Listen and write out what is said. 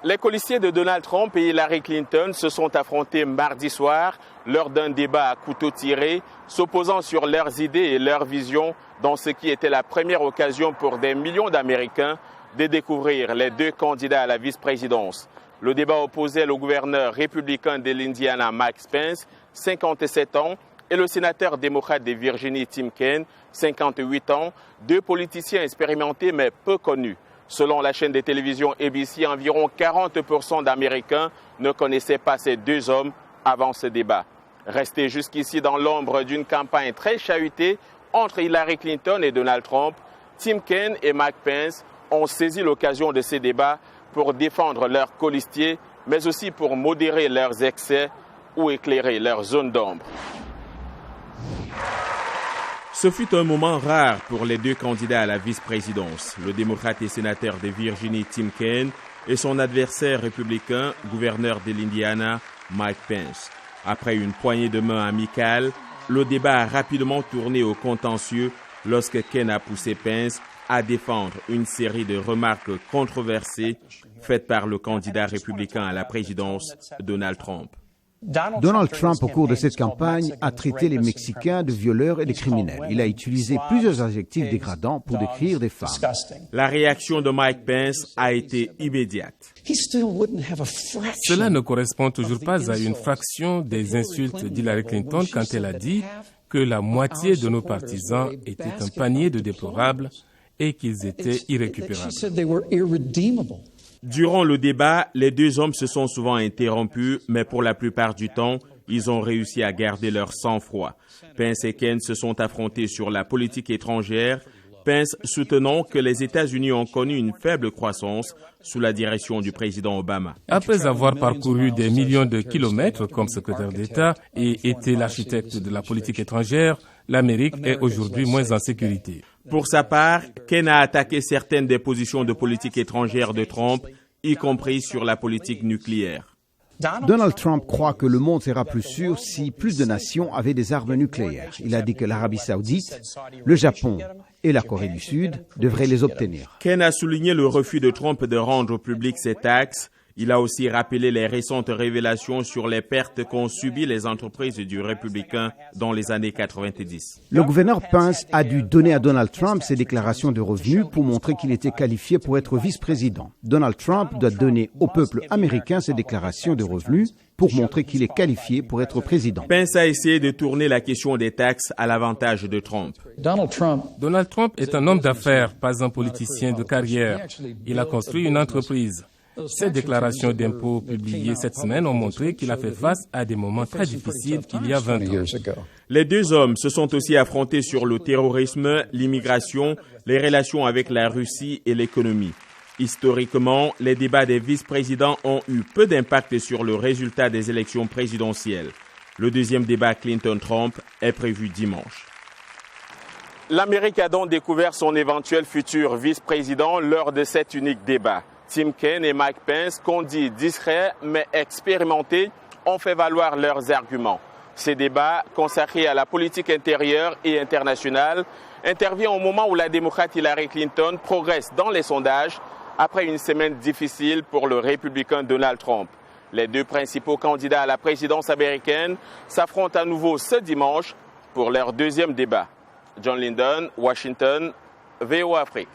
Les colistiers de Donald Trump et Hillary Clinton se sont affrontés mardi soir lors d'un débat à couteau tiré, s'opposant sur leurs idées et leurs visions dans ce qui était la première occasion pour des millions d'Américains de découvrir les deux candidats à la vice-présidence. Le débat opposait le gouverneur républicain de l'Indiana, Mike Pence, 57 ans, et le sénateur démocrate de Virginie, Tim Kaine, 58 ans, deux politiciens expérimentés mais peu connus. Selon la chaîne de télévision ABC, environ 40% d'Américains ne connaissaient pas ces deux hommes avant ce débat. Restés jusqu'ici dans l'ombre d'une campagne très chahutée entre Hillary Clinton et Donald Trump, Tim Kaine et Mike Pence ont saisi l'occasion de ces débats pour défendre leurs colistiers, mais aussi pour modérer leurs excès ou éclairer leurs zones d'ombre. Ce fut un moment rare pour les deux candidats à la vice-présidence, le démocrate et sénateur de Virginie Tim Kaine et son adversaire républicain, gouverneur de l'Indiana, Mike Pence. Après une poignée de main amicale, le débat a rapidement tourné au contentieux lorsque Kaine a poussé Pence à défendre une série de remarques controversées faites par le candidat républicain à la présidence, Donald Trump. Donald Trump, au cours de cette campagne, a traité les Mexicains de violeurs et de criminels. Il a utilisé plusieurs adjectifs dégradants pour décrire des femmes. La réaction de Mike Pence a été immédiate. Cela ne correspond toujours pas à une fraction des insultes d'Hillary Clinton quand elle a dit que la moitié de nos partisans étaient un panier de déplorables et qu'ils étaient irrécupérables. Durant le débat, les deux hommes se sont souvent interrompus, mais pour la plupart du temps, ils ont réussi à garder leur sang-froid. Pence et Kaine se sont affrontés sur la politique étrangère, Pence soutenant que les États-Unis ont connu une faible croissance sous la direction du président Obama. Après avoir parcouru des millions de kilomètres comme secrétaire d'État et été l'architecte de la politique étrangère, l'Amérique est aujourd'hui moins en sécurité. Pour sa part, Kaine a attaqué certaines des positions de politique étrangère de Trump, y compris sur la politique nucléaire. Donald Trump croit que le monde sera plus sûr si plus de nations avaient des armes nucléaires. Il a dit que l'Arabie saoudite, le Japon et la Corée du Sud devraient les obtenir. Kaine a souligné le refus de Trump de rendre public ces taxes. Il a aussi rappelé les récentes révélations sur les pertes qu'ont subies les entreprises du républicain dans les années 90. Le gouverneur Pence a dû donner à Donald Trump ses déclarations de revenus pour montrer qu'il était qualifié pour être vice-président. Donald Trump doit donner au peuple américain ses déclarations de revenus pour montrer qu'il est qualifié pour être président. Pence a essayé de tourner la question des taxes à l'avantage de Trump. Donald Trump est un homme d'affaires, pas un politicien de carrière. Il a construit une entreprise. Ces déclarations d'impôts publiées cette semaine ont montré qu'il a fait face à des moments très difficiles il y a 20 ans. Les deux hommes se sont aussi affrontés sur le terrorisme, l'immigration, les relations avec la Russie et l'économie. Historiquement, les débats des vice-présidents ont eu peu d'impact sur le résultat des élections présidentielles. Le deuxième débat Clinton-Trump est prévu dimanche. L'Amérique a donc découvert son éventuel futur vice-président lors de cet unique débat. Tim Kaine et Mike Pence, qu'on dit discrets mais expérimentés, ont fait valoir leurs arguments. Ces débats, consacrés à la politique intérieure et internationale, interviennent au moment où la démocrate Hillary Clinton progresse dans les sondages après une semaine difficile pour le républicain Donald Trump. Les deux principaux candidats à la présidence américaine s'affrontent à nouveau ce dimanche pour leur deuxième débat. John Linden, Washington, VOA Afrique.